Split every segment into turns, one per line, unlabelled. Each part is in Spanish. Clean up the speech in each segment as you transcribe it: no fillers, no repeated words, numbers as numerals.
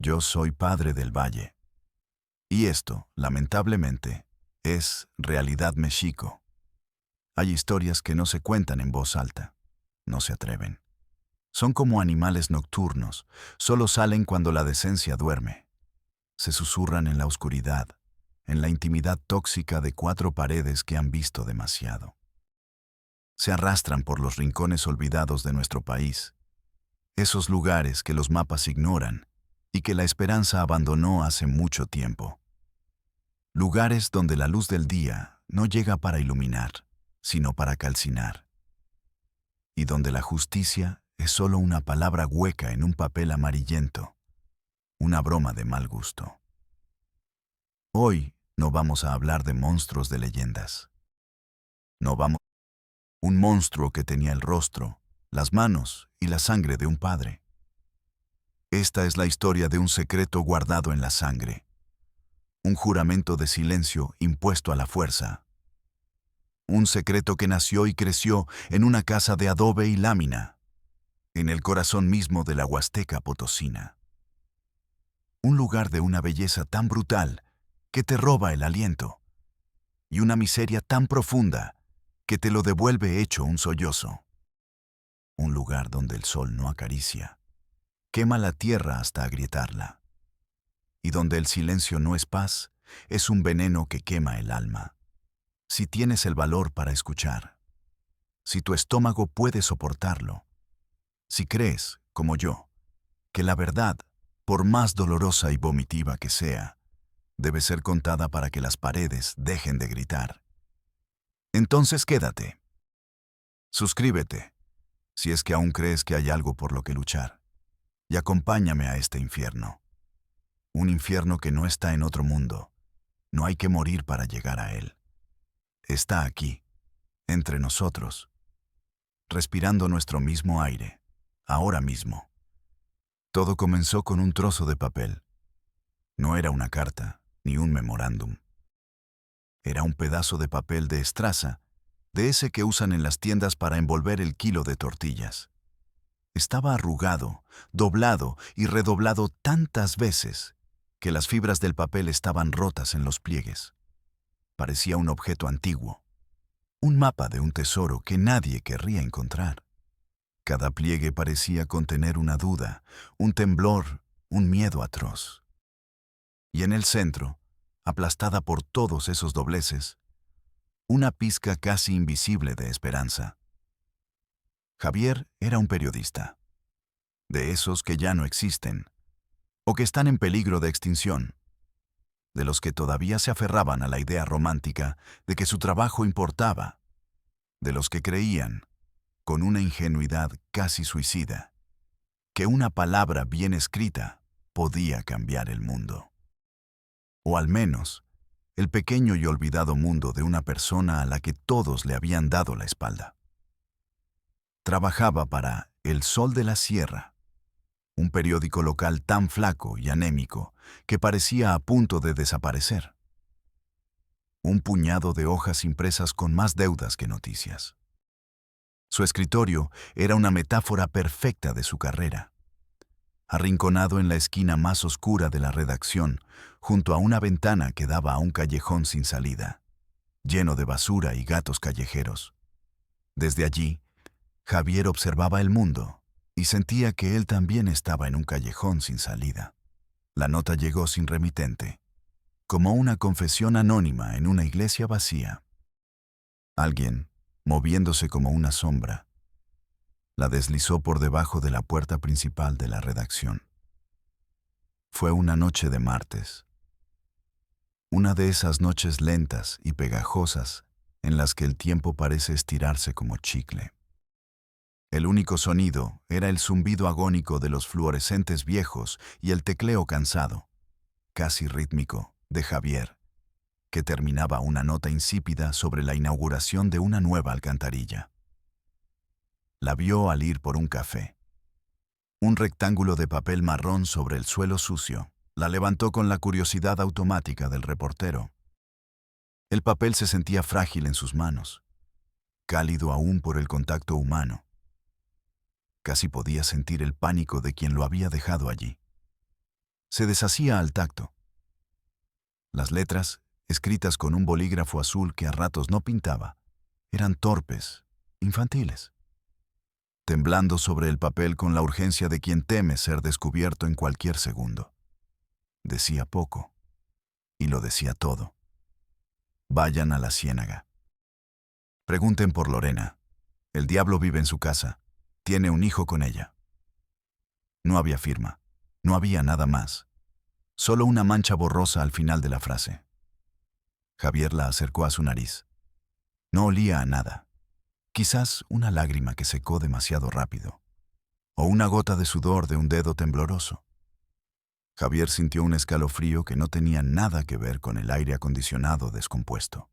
Yo soy padre del Valle. Y esto, lamentablemente, es realidad mexico. Hay historias que no se cuentan en voz alta. No se atreven. Son como animales nocturnos, solo salen cuando la decencia duerme. Se susurran en la oscuridad, en la intimidad tóxica de cuatro paredes que han visto demasiado. Se arrastran por los rincones olvidados de nuestro país, esos lugares que los mapas ignoran y que la esperanza abandonó hace mucho tiempo. Lugares donde la luz del día no llega para iluminar, sino para calcinar. Y donde la justicia es solo una palabra hueca en un papel amarillento, una broma de mal gusto. Hoy no vamos a hablar de monstruos de leyendas. No vamos a un monstruo que tenía el rostro, las manos y la sangre de un padre. Esta es la historia de un secreto guardado en la sangre. Un juramento de silencio impuesto a la fuerza. Un secreto que nació y creció en una casa de adobe y lámina, en el corazón mismo de la Huasteca Potosina. Un lugar de una belleza tan brutal que te roba el aliento, y una miseria tan profunda que te lo devuelve hecho un sollozo. Un lugar donde el sol no acaricia, quema la tierra hasta agrietarla, y donde el silencio no es paz, es un veneno que quema el alma. Si tienes el valor para escuchar, si tu estómago puede soportarlo, si crees, como yo, que la verdad, por más dolorosa y vomitiva que sea, debe ser contada para que las paredes dejen de gritar. Entonces quédate. Suscríbete, si es que aún crees que hay algo por lo que luchar, y acompáñame a este infierno. Un infierno que no está en otro mundo. No hay que morir para llegar a él. Está aquí, entre nosotros, respirando nuestro mismo aire, ahora mismo. Todo comenzó con un trozo de papel. No era una carta, ni un memorándum. Era un pedazo de papel de estraza, de ese que usan en las tiendas para envolver el kilo de tortillas. Estaba arrugado, doblado y redoblado tantas veces que las fibras del papel estaban rotas en los pliegues. Parecía un objeto antiguo, un mapa de un tesoro que nadie querría encontrar. Cada pliegue parecía contener una duda, un temblor, un miedo atroz. Y en el centro, aplastada por todos esos dobleces, una pizca casi invisible de esperanza. Javier era un periodista, de esos que ya no existen, o que están en peligro de extinción, de los que todavía se aferraban a la idea romántica de que su trabajo importaba, de los que creían, con una ingenuidad casi suicida, que una palabra bien escrita podía cambiar el mundo. O al menos, el pequeño y olvidado mundo de una persona a la que todos le habían dado la espalda. Trabajaba para El Sol de la Sierra, un periódico local tan flaco y anémico que parecía a punto de desaparecer. Un puñado de hojas impresas con más deudas que noticias. Su escritorio era una metáfora perfecta de su carrera. Arrinconado en la esquina más oscura de la redacción, junto a una ventana que daba a un callejón sin salida, lleno de basura y gatos callejeros. Desde allí, Javier observaba el mundo y sentía que él también estaba en un callejón sin salida. La nota llegó sin remitente, como una confesión anónima en una iglesia vacía. Alguien, moviéndose como una sombra, la deslizó por debajo de la puerta principal de la redacción. Fue una noche de martes. Una de esas noches lentas y pegajosas en las que el tiempo parece estirarse como chicle. El único sonido era el zumbido agónico de los fluorescentes viejos y el tecleo cansado, casi rítmico, de Javier, que terminaba una nota insípida sobre la inauguración de una nueva alcantarilla. La vio al ir por un café. Un rectángulo de papel marrón sobre el suelo sucio. La levantó con la curiosidad automática del reportero. El papel se sentía frágil en sus manos, cálido aún por el contacto humano. Casi podía sentir el pánico de quien lo había dejado allí. se deshacía al tacto. Las letras, escritas con un bolígrafo azul que a ratos no pintaba, eran torpes, infantiles, temblando sobre el papel con la urgencia de quien teme ser descubierto en cualquier segundo. Decía poco, y lo decía todo. Vayan a la ciénaga. Pregunten por Lorena. El diablo vive en su casa. Tiene un hijo con ella. No había firma. No había nada más. Solo una mancha borrosa al final de la frase. Javier la acercó a su nariz. No olía a nada. Quizás una lágrima que secó demasiado rápido. O una gota de sudor de un dedo tembloroso. Javier sintió un escalofrío que no tenía nada que ver con el aire acondicionado descompuesto.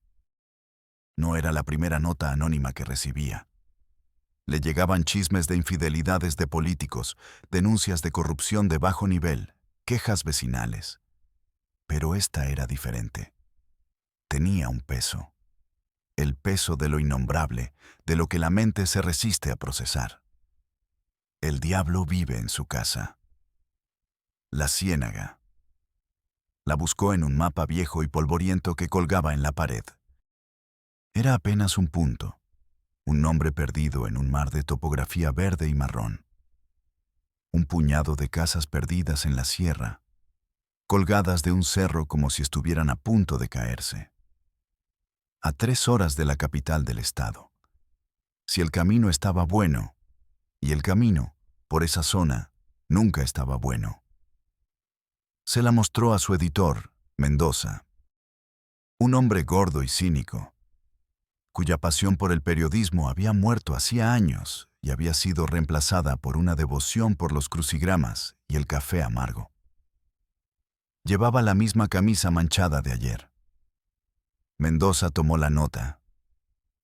No era la primera nota anónima que recibía. Le llegaban chismes de infidelidades de políticos, denuncias de corrupción de bajo nivel, quejas vecinales. Pero esta era diferente. Tenía un peso. El peso de lo innombrable, de lo que la mente se resiste a procesar. El diablo vive en su casa. La ciénaga. La buscó en un mapa viejo y polvoriento que colgaba en la pared. Era apenas un punto, un nombre perdido en un mar de topografía verde y marrón. Un puñado de casas perdidas en la sierra, colgadas de un cerro como si estuvieran a punto de caerse. A 3 horas de la capital del estado. Si el camino estaba bueno, y el camino, por esa zona, nunca estaba bueno. Se la mostró a su editor, Mendoza. Un hombre gordo y cínico, cuya pasión por el periodismo había muerto hacía años y había sido reemplazada por una devoción por los crucigramas y el café amargo. Llevaba la misma camisa manchada de ayer. Mendoza tomó la nota.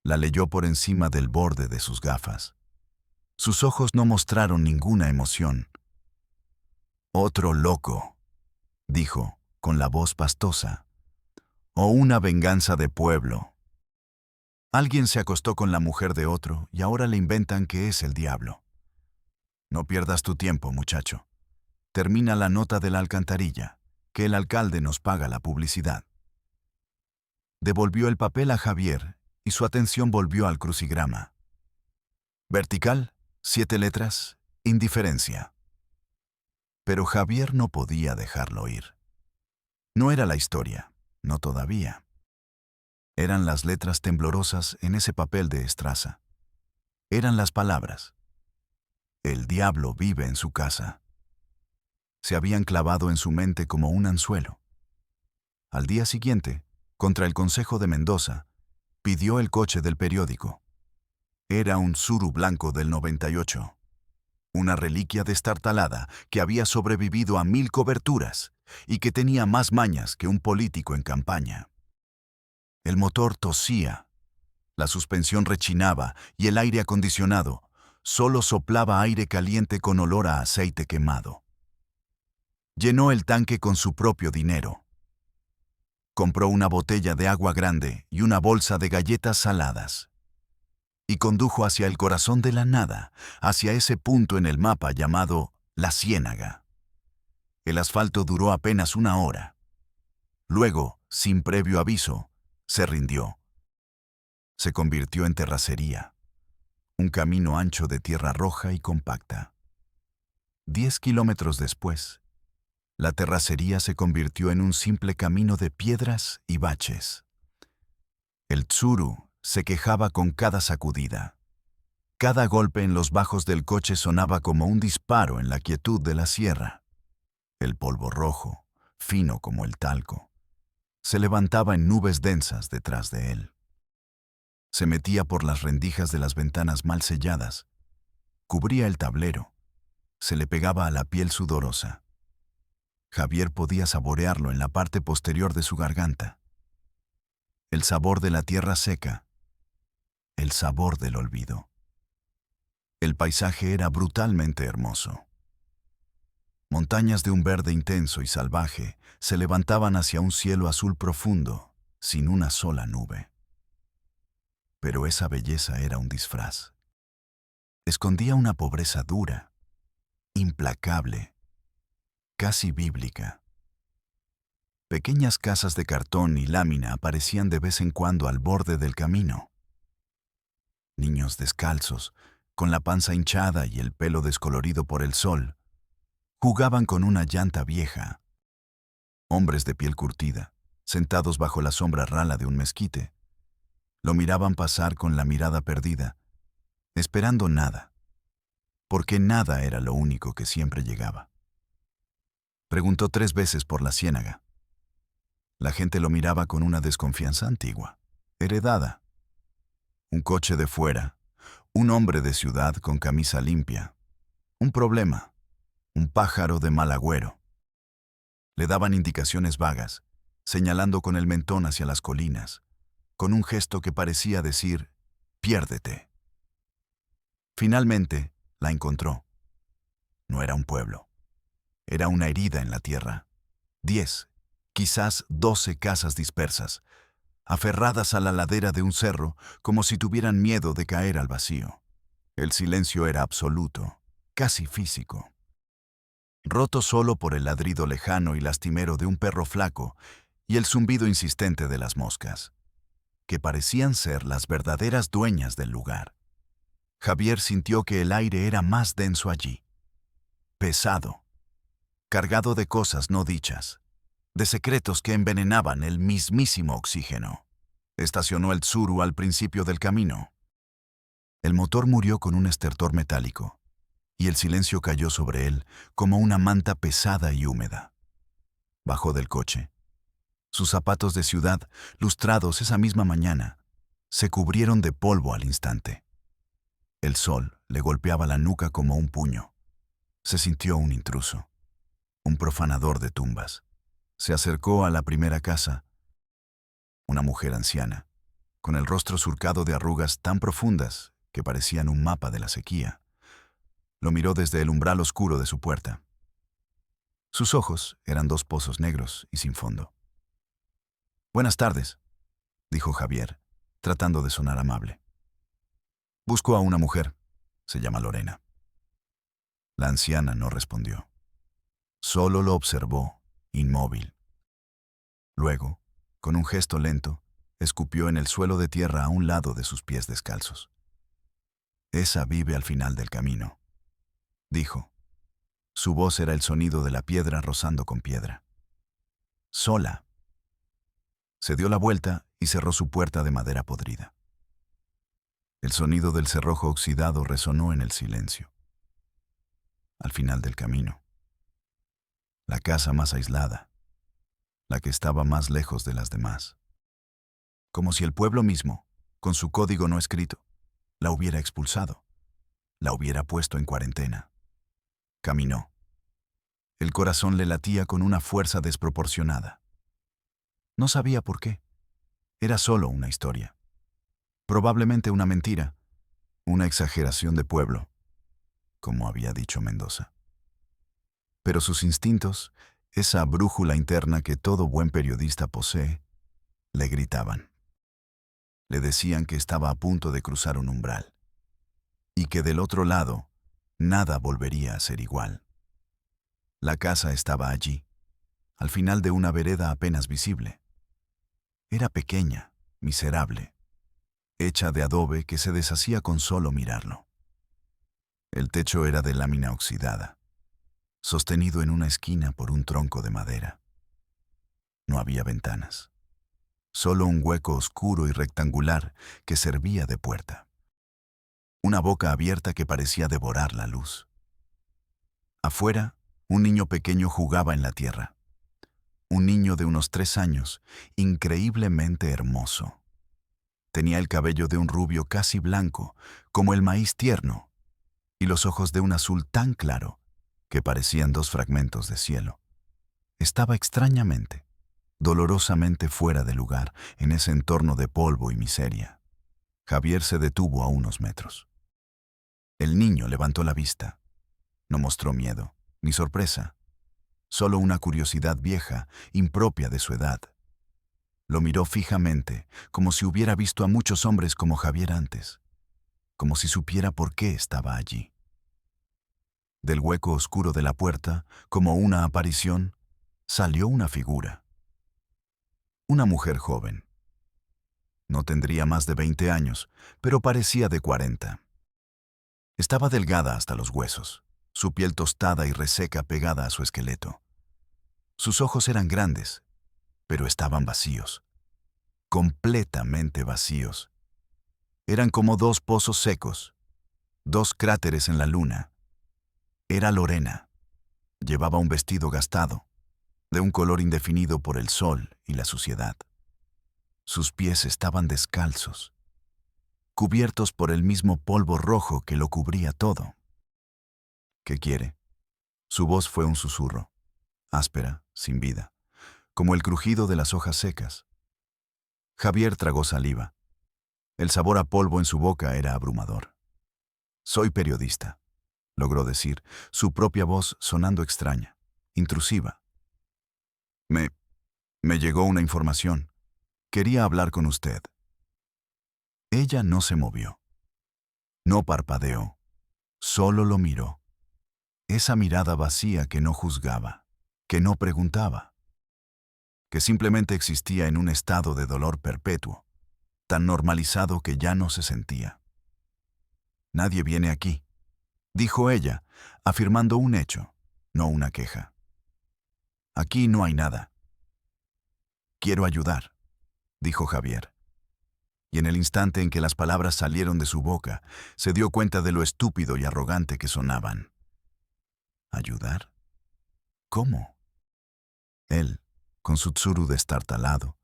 La leyó por encima del borde de sus gafas. Sus ojos no mostraron ninguna emoción. «Otro loco», dijo, con la voz pastosa. «O una venganza de pueblo. Alguien se acostó con la mujer de otro y ahora le inventan que es el diablo. No pierdas tu tiempo, muchacho. Termina la nota de la alcantarilla, que el alcalde nos paga la publicidad». Devolvió el papel a Javier y su atención volvió al crucigrama. Vertical, 7 letras, indiferencia. Pero Javier no podía dejarlo ir. No era la historia, no todavía. Eran las letras temblorosas en ese papel de estraza. Eran las palabras. El diablo vive en su casa. Se habían clavado en su mente como un anzuelo. Al día siguiente, contra el consejo de Mendoza, pidió el coche del periódico. Era un Tsuru blanco del 98. Una reliquia destartalada que había sobrevivido a 1000 coberturas y que tenía más mañas que un político en campaña. El motor tosía, la suspensión rechinaba y el aire acondicionado solo soplaba aire caliente con olor a aceite quemado. Llenó el tanque con su propio dinero. Compró una botella de agua grande y una bolsa de galletas saladas. Y condujo hacia el corazón de la nada, hacia ese punto en el mapa llamado La Ciénaga. El asfalto duró apenas 1 hora. Luego, sin previo aviso, se rindió. Se convirtió en terracería, un camino ancho de tierra roja y compacta. 10 kilómetros después, la terracería se convirtió en un simple camino de piedras y baches. El Tsuru se quejaba con cada sacudida. Cada golpe en los bajos del coche sonaba como un disparo en la quietud de la sierra. El polvo rojo, fino como el talco, se levantaba en nubes densas detrás de él. Se metía por las rendijas de las ventanas mal selladas, cubría el tablero, se le pegaba a la piel sudorosa. Javier podía saborearlo en la parte posterior de su garganta. El sabor de la tierra seca, el sabor del olvido. El paisaje era brutalmente hermoso. Montañas de un verde intenso y salvaje se levantaban hacia un cielo azul profundo, sin una sola nube. Pero esa belleza era un disfraz. Escondía una pobreza dura, implacable. casi bíblica. Pequeñas casas de cartón y lámina aparecían de vez en cuando al borde del camino. Niños descalzos, con la panza hinchada y el pelo descolorido por el sol, jugaban con una llanta vieja. Hombres de piel curtida, sentados bajo la sombra rala de un mezquite, lo miraban pasar con la mirada perdida, esperando nada, porque nada era lo único que siempre llegaba. Preguntó 3 veces por la ciénaga. La gente lo miraba con una desconfianza antigua, heredada. Un coche de fuera, un hombre de ciudad con camisa limpia, un problema, un pájaro de mal agüero. Le daban indicaciones vagas, señalando con el mentón hacia las colinas, con un gesto que parecía decir, «Piérdete». Finalmente, la encontró. No era un pueblo. Era una herida en la tierra. 10, quizás 12 casas dispersas, aferradas a la ladera de un cerro como si tuvieran miedo de caer al vacío. El silencio era absoluto, casi físico. Roto solo por el ladrido lejano y lastimero de un perro flaco y el zumbido insistente de las moscas, que parecían ser las verdaderas dueñas del lugar. Javier sintió que el aire era más denso allí, pesado, cargado de cosas no dichas, de secretos que envenenaban el mismísimo oxígeno. Estacionó el Tsuru al principio del camino. El motor murió con un estertor metálico, y el silencio cayó sobre él como una manta pesada y húmeda. Bajó del coche. Sus zapatos de ciudad, lustrados esa misma mañana, se cubrieron de polvo al instante. El sol le golpeaba la nuca como un puño. Se sintió un intruso, un profanador de tumbas. Se acercó a la primera casa. Una mujer anciana, con el rostro surcado de arrugas tan profundas que parecían un mapa de la sequía. Lo miró desde el umbral oscuro de su puerta. Sus ojos eran 2 pozos negros y sin fondo. «Buenas tardes», dijo Javier, tratando de sonar amable. «Busco a una mujer. Se llama Lorena». La anciana no respondió. Solo lo observó, inmóvil. Luego, con un gesto lento, escupió en el suelo de tierra a un lado de sus pies descalzos. «Esa vive al final del camino», dijo. Su voz era el sonido de la piedra rozando con piedra. «Sola». Se dio la vuelta y cerró su puerta de madera podrida. El sonido del cerrojo oxidado resonó en el silencio. Al final del camino. La casa más aislada, la que estaba más lejos de las demás. Como si el pueblo mismo, con su código no escrito, la hubiera expulsado, la hubiera puesto en cuarentena. Caminó. El corazón le latía con una fuerza desproporcionada. No sabía por qué. Era solo una historia. Probablemente una mentira, una exageración de pueblo, como había dicho Mendoza. Pero sus instintos, esa brújula interna que todo buen periodista posee, le gritaban. Le decían que estaba a punto de cruzar un umbral, y que del otro lado, nada volvería a ser igual. La casa estaba allí, al final de una vereda apenas visible. Era pequeña, miserable, hecha de adobe que se deshacía con solo mirarlo. El techo era de lámina oxidada, sostenido en una esquina por un tronco de madera. No había ventanas, solo un hueco oscuro y rectangular que servía de puerta. Una boca abierta que parecía devorar la luz. Afuera, un niño pequeño jugaba en la tierra. Un niño de unos 3 años, increíblemente hermoso. Tenía el cabello de un rubio casi blanco, como el maíz tierno, y los ojos de un azul tan claro que parecían 2 fragmentos de cielo. Estaba extrañamente, dolorosamente fuera de lugar en ese entorno de polvo y miseria. Javier se detuvo a unos metros. El niño levantó la vista. No mostró miedo, ni sorpresa. Solo una curiosidad vieja, impropia de su edad. Lo miró fijamente, como si hubiera visto a muchos hombres como Javier antes, como si supiera por qué estaba allí. Del hueco oscuro de la puerta, como una aparición, salió una figura. Una mujer joven. No tendría más de 20 años, pero parecía de 40. Estaba delgada hasta los huesos, su piel tostada y reseca pegada a su esqueleto. Sus ojos eran grandes, pero estaban vacíos, completamente vacíos. Eran como dos pozos secos, dos cráteres en la luna. Era Lorena. Llevaba un vestido gastado, de un color indefinido por el sol y la suciedad. Sus pies estaban descalzos, cubiertos por el mismo polvo rojo que lo cubría todo. ¿Qué quiere? Su voz fue un susurro, áspera, sin vida, como el crujido de las hojas secas. Javier tragó saliva. El sabor a polvo en su boca era abrumador. Soy periodista, logró decir, su propia voz sonando extraña, intrusiva. Me llegó una información. Quería hablar con usted. Ella no se movió. No parpadeó. Solo lo miró. Esa mirada vacía que no juzgaba, que no preguntaba, que simplemente existía en un estado de dolor perpetuo, tan normalizado que ya no se sentía. Nadie viene aquí, dijo ella, afirmando un hecho, no una queja. Aquí no hay nada. Quiero ayudar, dijo Javier. Y en el instante en que las palabras salieron de su boca, se dio cuenta de lo estúpido y arrogante que sonaban. ¿Ayudar? ¿Cómo? Él, con su tsuru destartalado,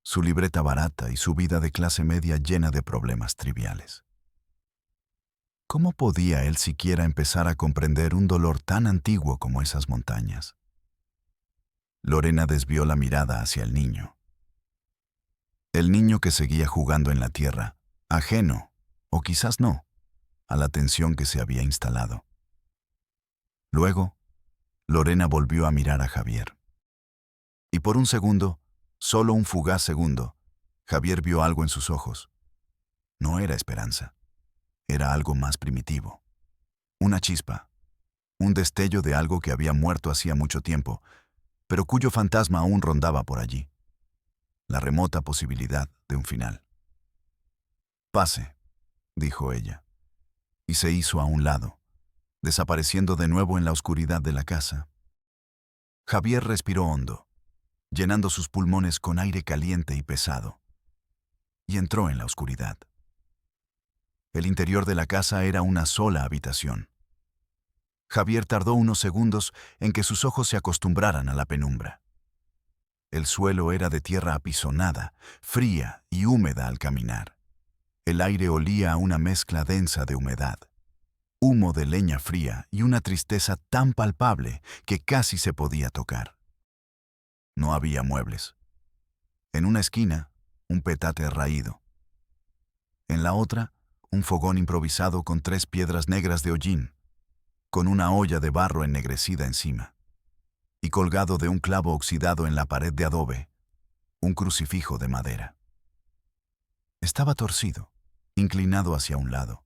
su libreta barata y su vida de clase media llena de problemas triviales. ¿Cómo podía él siquiera empezar a comprender un dolor tan antiguo como esas montañas? Lorena desvió la mirada hacia el niño. El niño que seguía jugando en la tierra, ajeno, o quizás no, a la tensión que se había instalado. Luego, Lorena volvió a mirar a Javier. Y por un segundo, solo un fugaz segundo, Javier vio algo en sus ojos. No era esperanza, era algo más primitivo. Una chispa, un destello de algo que había muerto hacía mucho tiempo, pero cuyo fantasma aún rondaba por allí. La remota posibilidad de un final. «Pase», dijo ella, y se hizo a un lado, desapareciendo de nuevo en la oscuridad de la casa. Javier respiró hondo, llenando sus pulmones con aire caliente y pesado, y entró en la oscuridad. El interior de la casa era una sola habitación. Javier tardó unos segundos en que sus ojos se acostumbraran a la penumbra. El suelo era de tierra apisonada, fría y húmeda al caminar. El aire olía a una mezcla densa de humedad, humo de leña fría y una tristeza tan palpable que casi se podía tocar. No había muebles. En una esquina, un petate raído. En la otra, un fogón improvisado con 3 piedras negras de hollín, con una olla de barro ennegrecida encima. Y colgado de un clavo oxidado en la pared de adobe, un crucifijo de madera. Estaba torcido, inclinado hacia un lado,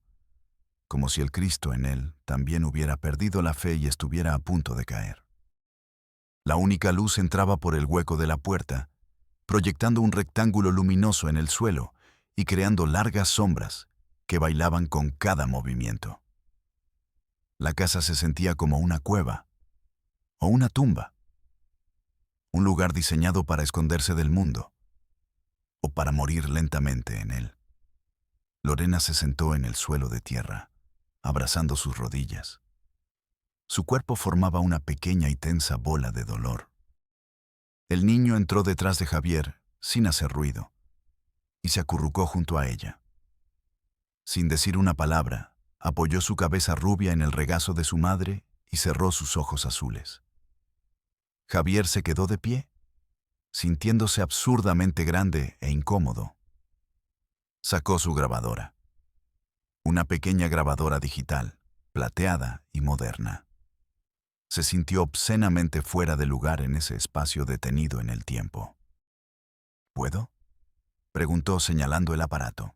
como si el Cristo en él también hubiera perdido la fe y estuviera a punto de caer. La única luz entraba por el hueco de la puerta, proyectando un rectángulo luminoso en el suelo y creando largas sombras que bailaban con cada movimiento. La casa se sentía como una cueva o una tumba, un lugar diseñado para esconderse del mundo o para morir lentamente en él. Lorena se sentó en el suelo de tierra, abrazando sus rodillas. Su cuerpo formaba una pequeña y tensa bola de dolor. El niño entró detrás de Javier, sin hacer ruido, y se acurrucó junto a ella. Sin decir una palabra, apoyó su cabeza rubia en el regazo de su madre y cerró sus ojos azules. Javier se quedó de pie, sintiéndose absurdamente grande e incómodo. Sacó su grabadora. Una pequeña grabadora digital, plateada y moderna. Se sintió obscenamente fuera de lugar en ese espacio detenido en el tiempo. ¿Puedo?, preguntó señalando el aparato.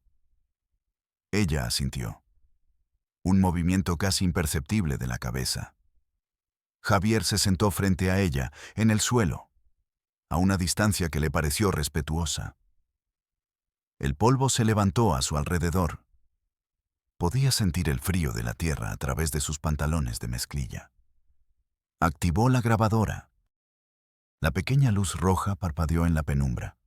Ella asintió. Un movimiento casi imperceptible de la cabeza, Javier se sentó frente a ella, en el suelo, a una distancia que le pareció respetuosa. El polvo se levantó a su alrededor. Podía sentir el frío de la tierra a través de sus pantalones de mezclilla. Activó la grabadora. La pequeña luz roja parpadeó en la penumbra.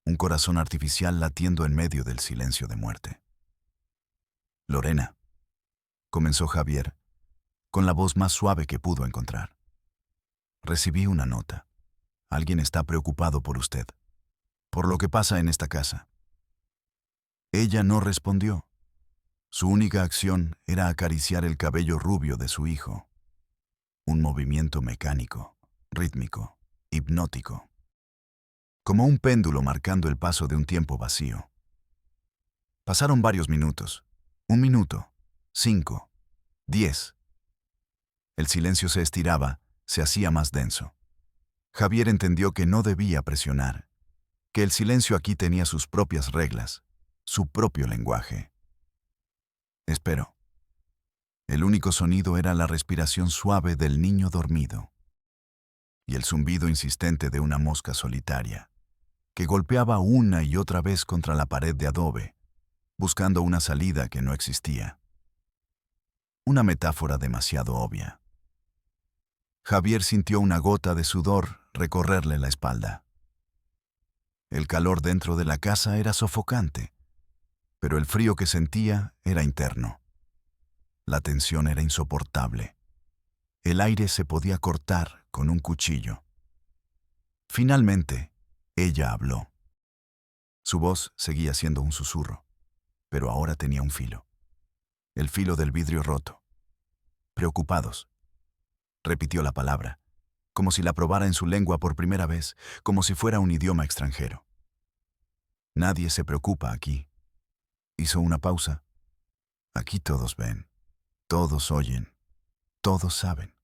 Un corazón artificial latiendo en medio del silencio de muerte. Lorena, comenzó Javier, con la voz más suave que pudo encontrar. Recibí una nota. Alguien está preocupado por usted, por lo que pasa en esta casa. Ella no respondió. Su única acción era acariciar el cabello rubio de su hijo. Un movimiento mecánico, rítmico, hipnótico. Como un péndulo marcando el paso de un tiempo vacío. Pasaron varios minutos. 1 minuto, 5, 10. El silencio se estiraba, se hacía más denso. Javier entendió que no debía presionar, que el silencio aquí tenía sus propias reglas, su propio lenguaje. Esperó. El único sonido era la respiración suave del niño dormido y el zumbido insistente de una mosca solitaria, que golpeaba una y otra vez contra la pared de adobe, buscando una salida que no existía. Una metáfora demasiado obvia. Javier sintió una gota de sudor recorrerle la espalda. El calor dentro de la casa era sofocante, pero el frío que sentía era interno. La tensión era insoportable. El aire se podía cortar con un cuchillo. Finalmente, ella habló. Su voz seguía siendo un susurro, pero ahora tenía un filo. El filo del vidrio roto. Preocupados. Repitió la palabra, como si la probara en su lengua por primera vez, como si fuera un idioma extranjero. Nadie se preocupa aquí. Hizo una pausa. Aquí todos ven, todos oyen, todos saben.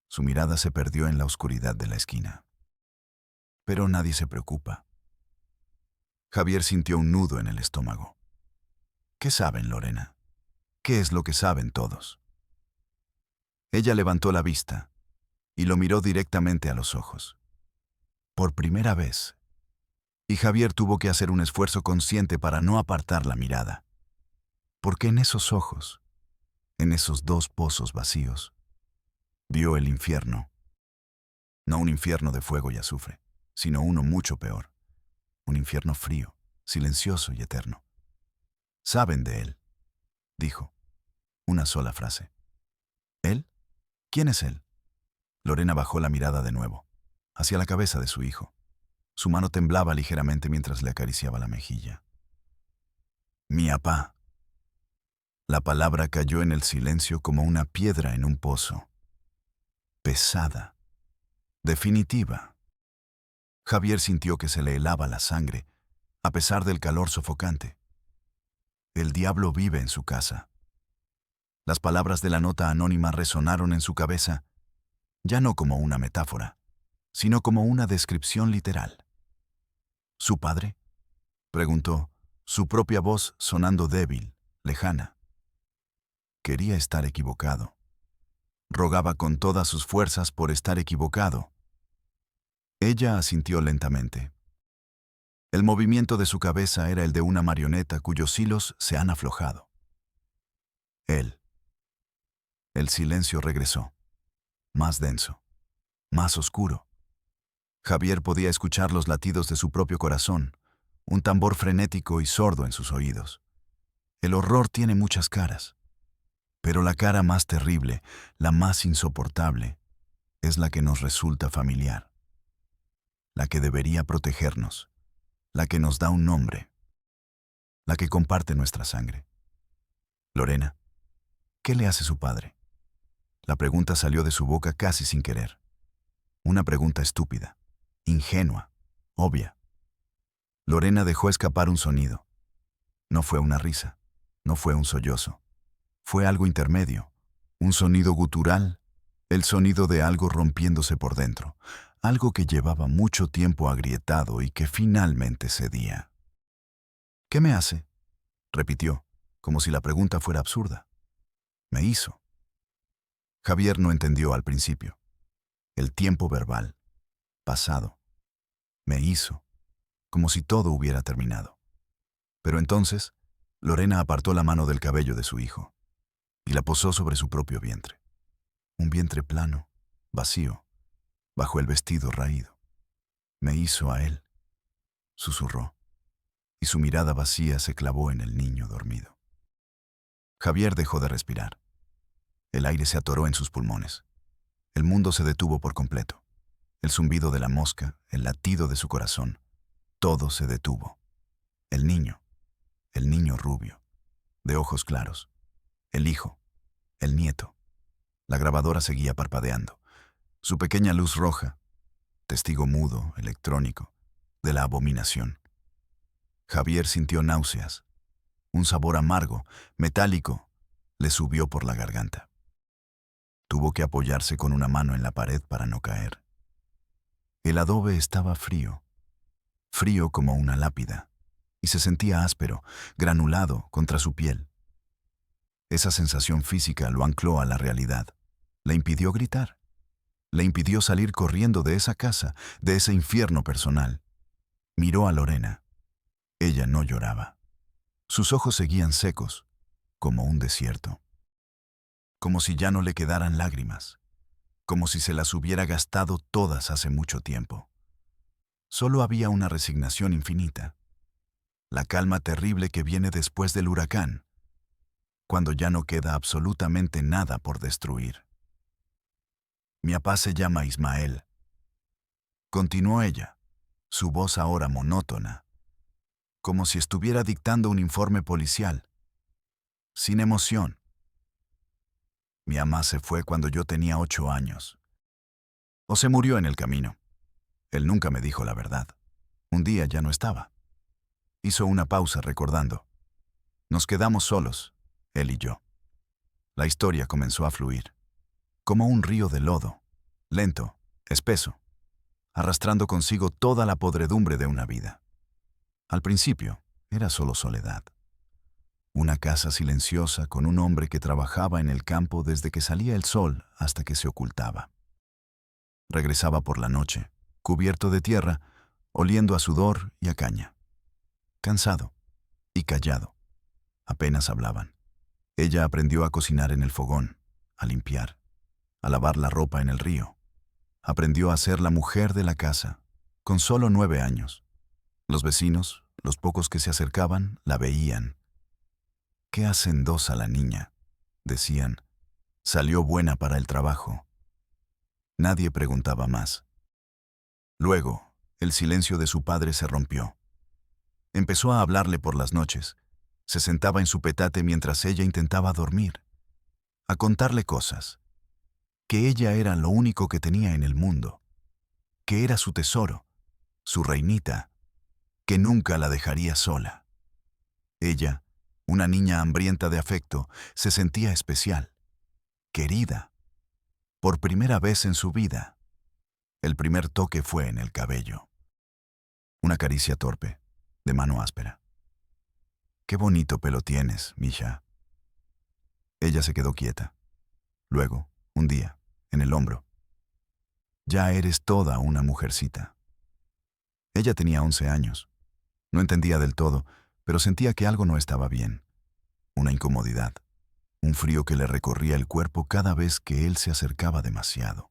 Su mirada se perdió en la oscuridad de la esquina. Pero nadie se preocupa. Javier sintió un nudo en el estómago. ¿Qué saben, Lorena? ¿Qué es lo que saben todos? Ella levantó la vista y lo miró directamente a los ojos. Por primera vez. Y Javier tuvo que hacer un esfuerzo consciente para no apartar la mirada. Porque en esos ojos, en esos 2 pozos vacíos, vio el infierno. No un infierno de fuego y azufre, sino uno mucho peor. Un infierno frío, silencioso y eterno. Saben de él, dijo. Una sola frase. ¿Él? ¿Quién es él? Lorena bajó la mirada de nuevo, hacia la cabeza de su hijo. Su mano temblaba ligeramente mientras le acariciaba la mejilla. Mi apá. La palabra cayó en el silencio como una piedra en un pozo. Pesada. Definitiva. Javier sintió que se le helaba la sangre, a pesar del calor sofocante. El diablo vive en su casa. Las palabras de la nota anónima resonaron en su cabeza, ya no como una metáfora, sino como una descripción literal. ¿Su padre?, preguntó, su propia voz sonando débil, lejana. Quería estar equivocado. Rogaba con todas sus fuerzas por estar equivocado. Ella asintió lentamente. El movimiento de su cabeza era el de una marioneta cuyos hilos se han aflojado. Él. El silencio regresó, más denso, más oscuro. Javier podía escuchar los latidos de su propio corazón, un tambor frenético y sordo en sus oídos. El horror tiene muchas caras, pero la cara más terrible, la más insoportable, es la que nos resulta familiar, la que debería protegernos, la que nos da un nombre, la que comparte nuestra sangre. Lorena, ¿qué le hace su padre? La pregunta salió de su boca casi sin querer. Una pregunta estúpida, ingenua, obvia. Lorena dejó escapar un sonido. No fue una risa, no fue un sollozo. Fue algo intermedio, un sonido gutural, el sonido de algo rompiéndose por dentro, algo que llevaba mucho tiempo agrietado y que finalmente cedía. ¿Qué me hace?, repitió, como si la pregunta fuera absurda. Me hizo. Javier no entendió al principio. El tiempo verbal, pasado, me hizo, como si todo hubiera terminado. Pero entonces, Lorena apartó la mano del cabello de su hijo y la posó sobre su propio vientre. Un vientre plano, vacío, bajo el vestido raído. Me hizo a él, susurró, y su mirada vacía se clavó en el niño dormido. Javier dejó de respirar. El aire se atoró en sus pulmones. El mundo se detuvo por completo. El zumbido de la mosca, el latido de su corazón, todo se detuvo. El niño rubio, de ojos claros, el hijo, el nieto. La grabadora seguía parpadeando. Su pequeña luz roja, testigo mudo, electrónico, de la abominación. Javier sintió náuseas. Un sabor amargo, metálico, le subió por la garganta. Tuvo que apoyarse con una mano en la pared para no caer. El adobe estaba frío, frío como una lápida, y se sentía áspero, granulado contra su piel. Esa sensación física lo ancló a la realidad. Le impidió gritar. Le impidió salir corriendo de esa casa, de ese infierno personal. Miró a Lorena. Ella no lloraba. Sus ojos seguían secos, como un desierto. Como si ya no le quedaran lágrimas. Como si se las hubiera gastado todas hace mucho tiempo. Solo había una resignación infinita. La calma terrible que viene después del huracán, cuando ya no queda absolutamente nada por destruir. Mi papá se llama Ismael. Continuó ella, su voz ahora monótona, como si estuviera dictando un informe policial, sin emoción. Mi mamá se fue cuando yo tenía 8 años. O se murió en el camino. Él nunca me dijo la verdad. Un día ya no estaba. Hizo una pausa recordando. Nos quedamos solos, él y yo. La historia comenzó a fluir, como un río de lodo, lento, espeso, arrastrando consigo toda la podredumbre de una vida. Al principio, era solo soledad. Una casa silenciosa con un hombre que trabajaba en el campo desde que salía el sol hasta que se ocultaba. Regresaba por la noche, cubierto de tierra, oliendo a sudor y a caña. Cansado y callado. Apenas hablaban. Ella aprendió a cocinar en el fogón, a limpiar, a lavar la ropa en el río. Aprendió a ser la mujer de la casa, con solo 9 años. Los vecinos, los pocos que se acercaban, la veían. «¿Qué hacen dos a la niña?», decían. «Salió buena para el trabajo». Nadie preguntaba más. Luego, el silencio de su padre se rompió. Empezó a hablarle por las noches. Se sentaba en su petate mientras ella intentaba dormir. A contarle cosas. Que ella era lo único que tenía en el mundo. Que era su tesoro, su reinita, que nunca la dejaría sola. Ella, una niña hambrienta de afecto, se sentía especial, querida, por primera vez en su vida. El primer toque fue en el cabello. Una caricia torpe, de mano áspera. «Qué bonito pelo tienes, Misha». Ella se quedó quieta. Luego, un día, en el hombro. «Ya eres toda una mujercita». Ella tenía 11 años. No entendía del todo, pero sentía que algo no estaba bien. Una incomodidad, un frío que le recorría el cuerpo cada vez que él se acercaba demasiado.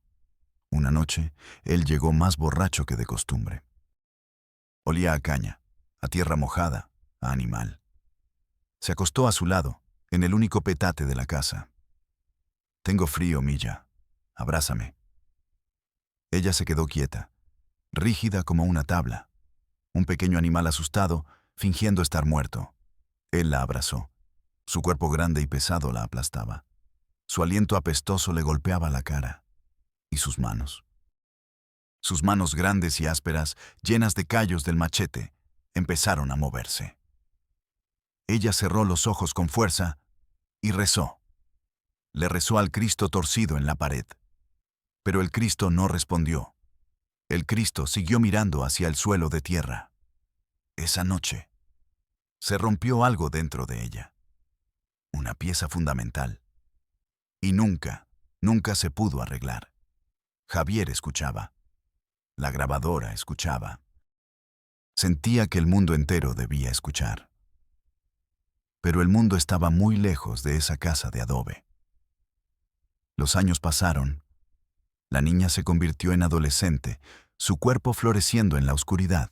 Una noche, él llegó más borracho que de costumbre. Olía a caña, a tierra mojada, a animal. Se acostó a su lado, en el único petate de la casa. «Tengo frío, Milla. Abrázame». Ella se quedó quieta, rígida como una tabla. Un pequeño animal asustado, fingiendo estar muerto. Él la abrazó. Su cuerpo grande y pesado la aplastaba. Su aliento apestoso le golpeaba la cara. Y sus manos. Sus manos grandes y ásperas, llenas de callos del machete, empezaron a moverse. Ella cerró los ojos con fuerza y rezó. Le rezó al Cristo torcido en la pared. Pero el Cristo no respondió. El Cristo siguió mirando hacia el suelo de tierra. Esa noche, se rompió algo dentro de ella. Una pieza fundamental. Y nunca, Nunca se pudo arreglar. Javier escuchaba. La grabadora escuchaba. Sentía que el mundo entero debía escuchar. Pero el mundo estaba muy lejos de esa casa de adobe. Los años pasaron. La niña se convirtió en adolescente, su cuerpo floreciendo en la oscuridad.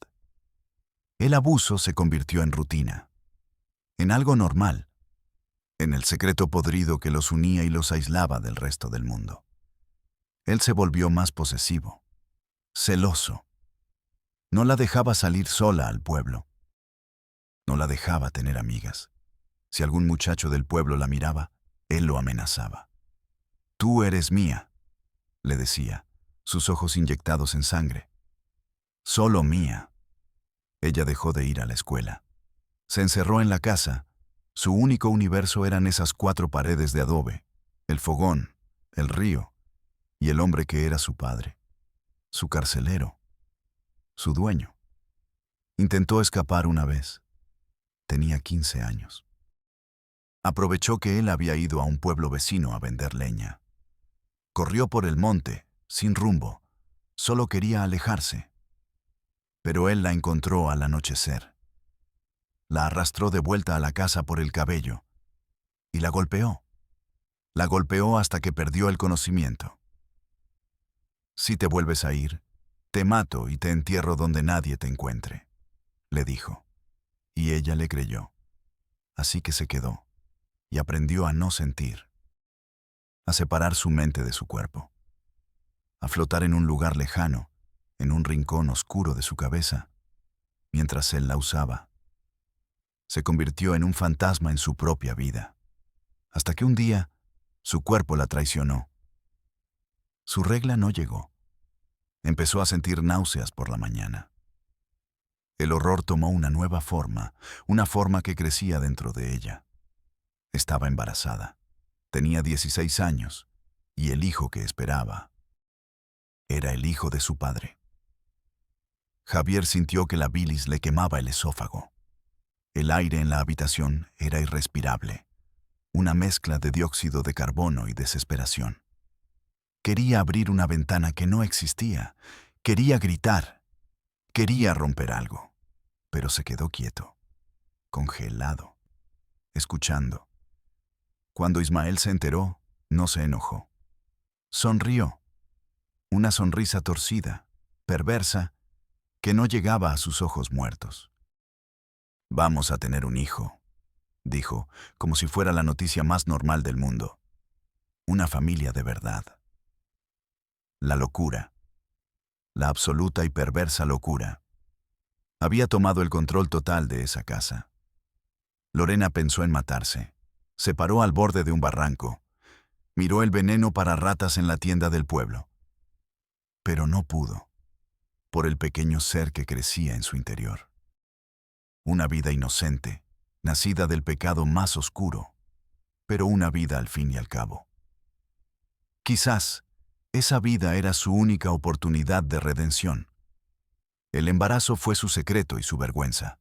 El abuso se convirtió en rutina, en algo normal, en el secreto podrido que los unía y los aislaba del resto del mundo. Él se volvió más posesivo, celoso. No la dejaba salir sola al pueblo. No la dejaba tener amigas. Si algún muchacho del pueblo la miraba, él lo amenazaba. «Tú eres mía», le decía, sus ojos inyectados en sangre. «Solo mía». Ella dejó de ir a la escuela. Se encerró en la casa. Su único universo eran esas 4 paredes de adobe, el fogón, el río y el hombre que era su padre, su carcelero, su dueño. Intentó escapar una vez. Tenía 15 años. Aprovechó que él había ido a un pueblo vecino a vender leña. Corrió por el monte, sin rumbo. Solo quería alejarse. Pero él la encontró al anochecer. La arrastró de vuelta a la casa por el cabello y la golpeó. La golpeó hasta que perdió el conocimiento. «Si te vuelves a ir, te mato y te entierro donde nadie te encuentre», le dijo. Y ella le creyó. Así que se quedó y aprendió a no sentir, a separar su mente de su cuerpo, a flotar en un lugar lejano, en un rincón oscuro de su cabeza, mientras él la usaba. Se convirtió en un fantasma en su propia vida, hasta que un día su cuerpo la traicionó. Su regla no llegó. Empezó a sentir náuseas por la mañana. El horror tomó una nueva forma, una forma que crecía dentro de ella. Estaba embarazada. Tenía 16 años, y el hijo que esperaba era el hijo de su padre. Javier sintió que la bilis le quemaba el esófago. El aire en la habitación era irrespirable, una mezcla de dióxido de carbono y desesperación. Quería abrir una ventana que no existía, quería gritar, quería romper algo, pero se quedó quieto, congelado, escuchando. Cuando Ismael se enteró, no se enojó. Sonrió, una sonrisa torcida, perversa, que no llegaba a sus ojos muertos. «Vamos a tener un hijo», dijo, como si fuera la noticia más normal del mundo. «Una familia de verdad». La locura, la absoluta y perversa locura, había tomado el control total de esa casa. Lorena pensó en matarse. Se paró al borde de un barranco. Miró el veneno para ratas en la tienda del pueblo. Pero no pudo, por el pequeño ser que crecía en su interior. Una vida inocente, nacida del pecado más oscuro, pero una vida al fin y al cabo. Quizás esa vida era su única oportunidad de redención. El embarazo fue su secreto y su vergüenza.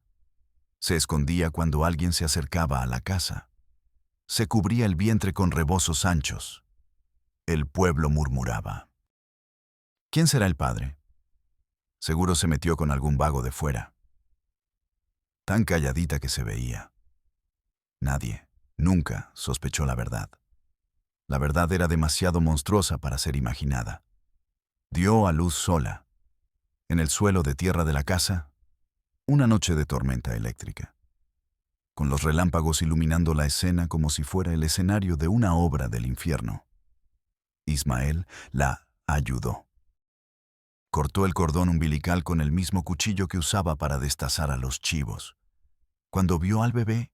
Se escondía cuando alguien se acercaba a la casa. Se cubría el vientre con rebozos anchos. El pueblo murmuraba. ¿Quién será el padre? Seguro se metió con algún vago de fuera. Tan calladita que se veía. Nadie, nunca, sospechó la verdad. La verdad era demasiado monstruosa para ser imaginada. Dio a luz sola, en el suelo de tierra de la casa, una noche de tormenta eléctrica, con los relámpagos iluminando la escena como si fuera el escenario de una obra del infierno. Ismael la ayudó. Cortó el cordón umbilical con el mismo cuchillo que usaba para destazar a los chivos. Cuando vio al bebé,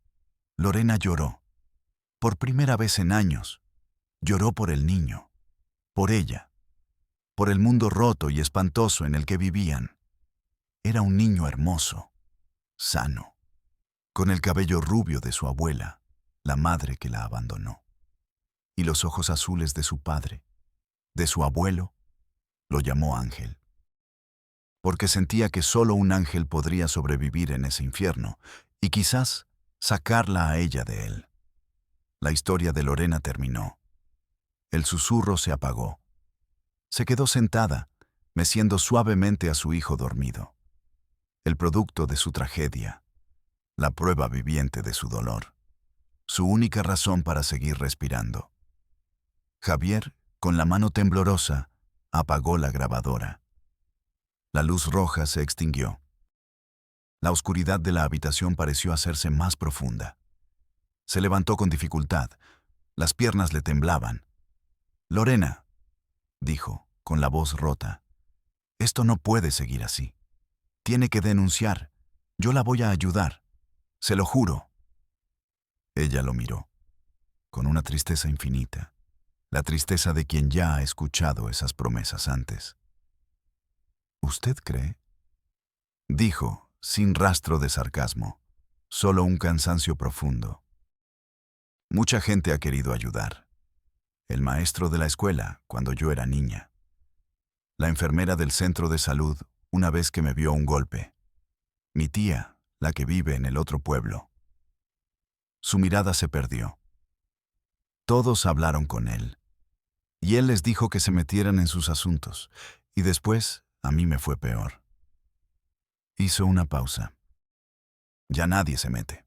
Lorena lloró. Por primera vez en años, lloró por el niño, por ella, por el mundo roto y espantoso en el que vivían. Era un niño hermoso, sano, con el cabello rubio de su abuela, la madre que la abandonó, y los ojos azules de su padre, de su abuelo. Lo llamó Ángel, porque sentía que solo un ángel podría sobrevivir en ese infierno y quizás sacarla a ella de él. La historia de Lorena terminó. El susurro se apagó. Se quedó sentada, meciendo suavemente a su hijo dormido. El producto de su tragedia, la prueba viviente de su dolor, su única razón para seguir respirando. Javier, con la mano temblorosa, apagó la grabadora. La luz roja se extinguió. La oscuridad de la habitación pareció hacerse más profunda. Se levantó con dificultad. Las piernas le temblaban. «Lorena», dijo, con la voz rota, «esto no puede seguir así. Tiene que denunciar. Yo la voy a ayudar. Se lo juro». Ella lo miró, con una tristeza infinita, la tristeza de quien ya ha escuchado esas promesas antes. «¿Usted cree?», dijo, sin rastro de sarcasmo, solo un cansancio profundo. «Mucha gente ha querido ayudar. El maestro de la escuela, cuando yo era niña. La enfermera del centro de salud, una vez que me vio un golpe. Mi tía, la que vive en el otro pueblo». Su mirada se perdió. Todos hablaron con él, y él les dijo que se metieran en sus asuntos, y después a mí me fue peor. Hizo una pausa. «Ya nadie se mete».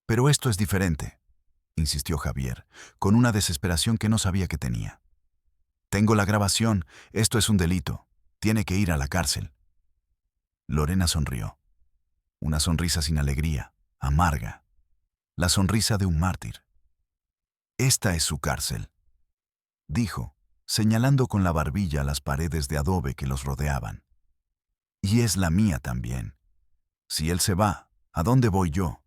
«Pero esto es diferente», insistió Javier, con una desesperación que no sabía que tenía. «Tengo la grabación, esto es un delito, tiene que ir a la cárcel». Lorena sonrió. Una sonrisa sin alegría, amarga. La sonrisa de un mártir. «Esta es su cárcel», dijo, señalando con la barbilla las paredes de adobe que los rodeaban. «Y es la mía también. Si él se va, ¿a dónde voy yo?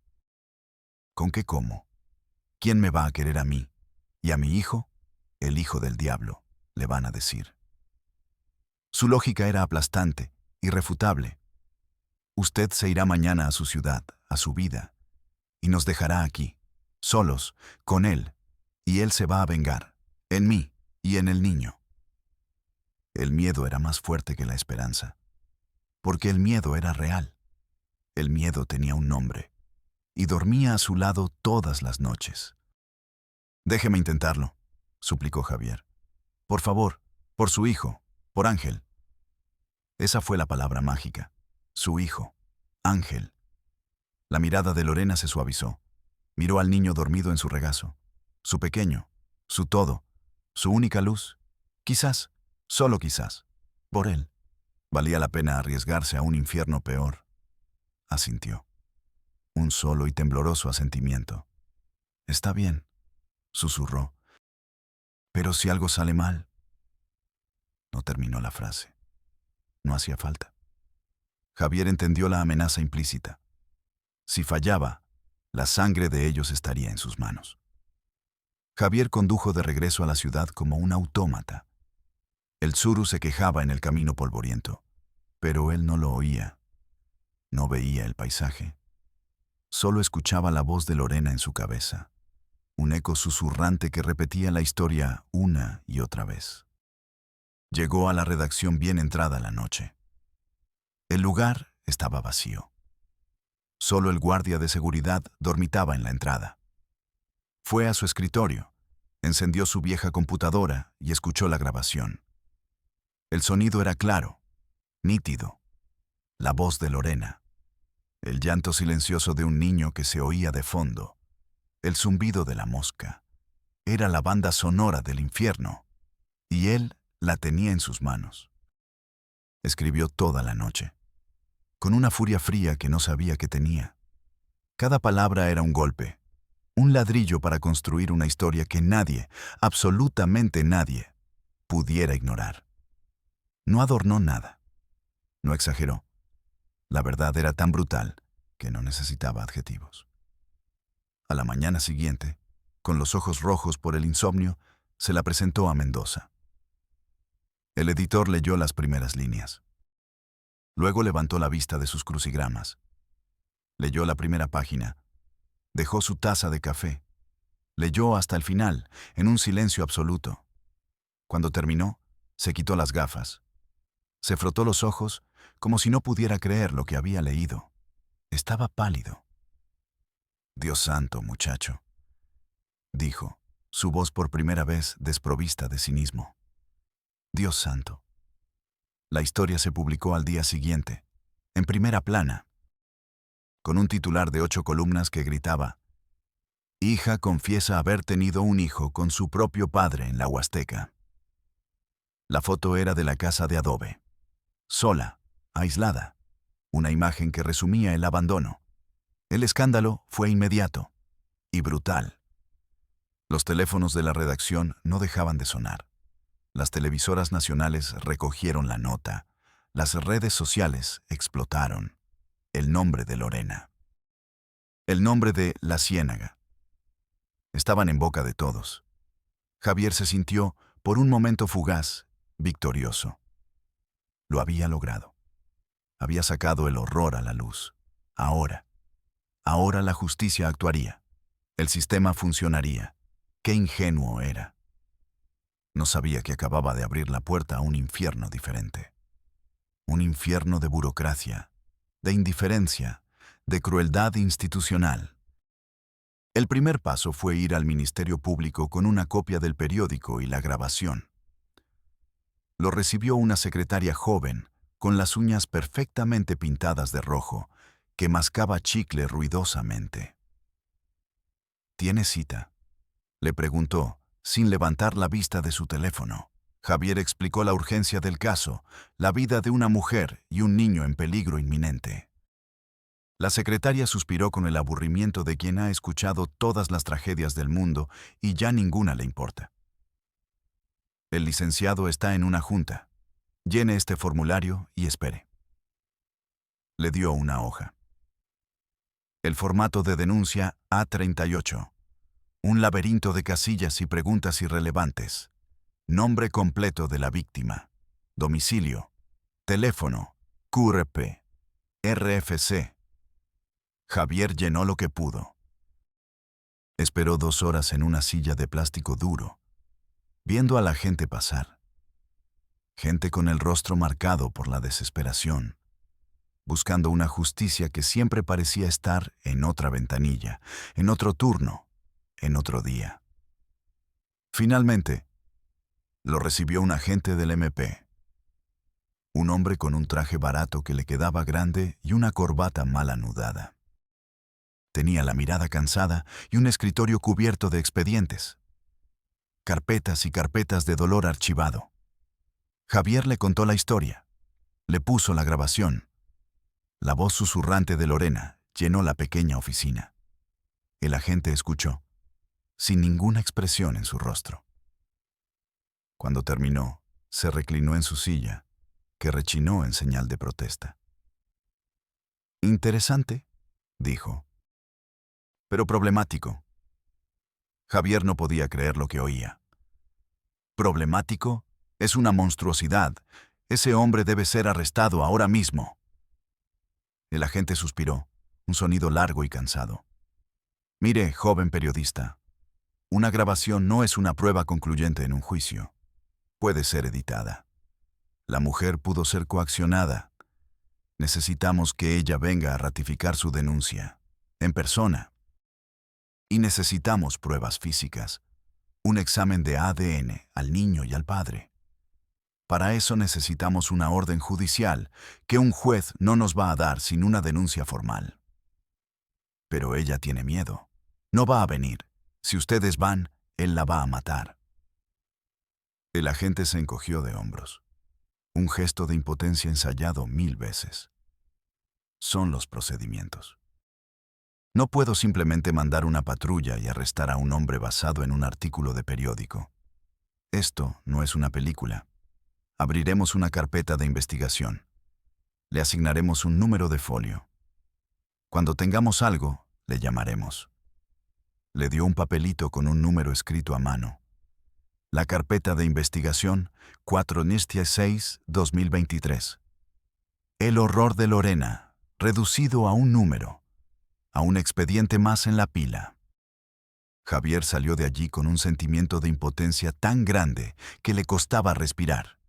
¿Con qué como? ¿Quién me va a querer a mí? ¿Y a mi hijo? El hijo del diablo», le van a decir. Su lógica era aplastante, irrefutable. «Usted se irá mañana a su ciudad, a su vida, y nos dejará aquí, solos, con él, y él se va a vengar, en mí y en el niño». El miedo era más fuerte que la esperanza, porque el miedo era real. El miedo tenía un nombre, y dormía a su lado todas las noches. «Déjeme intentarlo», suplicó Javier. «Por favor, por su hijo, por Ángel». Esa fue la palabra mágica. Su hijo, Ángel. La mirada de Lorena se suavizó. Miró al niño dormido en su regazo. Su pequeño, su todo, su única luz. Quizás, solo quizás, por él, valía la pena arriesgarse a un infierno peor. Asintió. Un solo y tembloroso asentimiento. «Está bien», susurró. «Pero si algo sale mal». No terminó la frase. No hacía falta. Javier entendió la amenaza implícita. Si fallaba, la sangre de ellos estaría en sus manos. Javier condujo de regreso a la ciudad como un autómata. El Tsuru se quejaba en el camino polvoriento, pero él no lo oía. No veía el paisaje. Solo escuchaba la voz de Lorena en su cabeza, un eco susurrante que repetía la historia una y otra vez. Llegó a la redacción bien entrada la noche. El lugar estaba vacío. Solo el guardia de seguridad dormitaba en la entrada. Fue a su escritorio, encendió su vieja computadora y escuchó la grabación. El sonido era claro, nítido. La voz de Lorena. El llanto silencioso de un niño que se oía de fondo. El zumbido de la mosca. Era la banda sonora del infierno, y él la tenía en sus manos. Escribió toda la noche, con una furia fría que no sabía que tenía. Cada palabra era un golpe, un ladrillo para construir una historia que nadie, absolutamente nadie, pudiera ignorar. No adornó nada, no exageró. La verdad era tan brutal que no necesitaba adjetivos. A la mañana siguiente, con los ojos rojos por el insomnio, se la presentó a Mendoza. El editor leyó las primeras líneas. Luego levantó la vista de sus crucigramas. Leyó la primera página. Dejó su taza de café. Leyó hasta el final, en un silencio absoluto. Cuando terminó, se quitó las gafas. Se frotó los ojos como si no pudiera creer lo que había leído. Estaba pálido. «Dios santo, muchacho», dijo, su voz por primera vez desprovista de cinismo. Dios santo. La historia se publicó al día siguiente, en primera plana, con un titular de 8 columnas que gritaba: Hija confiesa haber tenido un hijo con su propio padre en la Huasteca. La foto era de la casa de adobe. Sola, aislada. Una imagen que resumía el abandono. El escándalo fue inmediato y brutal. Los teléfonos de la redacción no dejaban de sonar. Las televisoras nacionales recogieron la nota. Las redes sociales explotaron. El nombre de Lorena. El nombre de La Ciénaga. Estaban en boca de todos. Javier se sintió, por un momento fugaz, victorioso. Lo había logrado. Había sacado el horror a la luz. Ahora la justicia actuaría. El sistema funcionaría. Qué ingenuo era. No sabía que acababa de abrir la puerta a un infierno diferente. Un infierno de burocracia, de indiferencia, de crueldad institucional. El primer paso fue ir al Ministerio Público con una copia del periódico y la grabación. Lo recibió una secretaria joven, con las uñas perfectamente pintadas de rojo, que mascaba chicle ruidosamente. ¿Tiene cita?, le preguntó, sin levantar la vista de su teléfono. Javier explicó la urgencia del caso, la vida de una mujer y un niño en peligro inminente. La secretaria suspiró con el aburrimiento de quien ha escuchado todas las tragedias del mundo y ya ninguna le importa. El licenciado está en una junta. Llene este formulario y espere. Le dio una hoja. El formato de denuncia A38. Un laberinto de casillas y preguntas irrelevantes. Nombre completo de la víctima. Domicilio. Teléfono. QRP. RFC. Javier llenó lo que pudo. Esperó 2 horas en una silla de plástico duro, viendo a la gente pasar. Gente con el rostro marcado por la desesperación, buscando una justicia que siempre parecía estar en otra ventanilla, en otro turno, en otro día. Finalmente, lo recibió un agente del MP. Un hombre con un traje barato que le quedaba grande y una corbata mal anudada. Tenía la mirada cansada y un escritorio cubierto de expedientes. Carpetas y carpetas de dolor archivado. Javier le contó la historia. Le puso la grabación. La voz susurrante de Lorena llenó la pequeña oficina. El agente escuchó, sin ninguna expresión en su rostro. Cuando terminó, se reclinó en su silla, que rechinó en señal de protesta. Interesante, dijo, pero problemático. Javier no podía creer lo que oía. ¿Problemático? Es una monstruosidad. Ese hombre debe ser arrestado ahora mismo. El agente suspiró, un sonido largo y cansado. Mire, joven periodista, una grabación no es una prueba concluyente en un juicio. Puede ser editada. La mujer pudo ser coaccionada. Necesitamos que ella venga a ratificar su denuncia, en persona. Y necesitamos pruebas físicas, un examen de ADN al niño y al padre. Para eso necesitamos una orden judicial que un juez no nos va a dar sin una denuncia formal. Pero ella tiene miedo. No va a venir. Si ustedes van, él la va a matar. El agente se encogió de hombros. Un gesto de impotencia ensayado 1000 veces. Son los procedimientos. No puedo simplemente mandar una patrulla y arrestar a un hombre basado en un artículo de periódico. Esto no es una película. Abriremos una carpeta de investigación. Le asignaremos un número de folio. Cuando tengamos algo, le llamaremos. Le dio un papelito con un número escrito a mano. La carpeta de investigación 4-6-2023. El horror de Lorena, reducido a un número, a un expediente más en la pila. Javier salió de allí con un sentimiento de impotencia tan grande que le costaba respirar.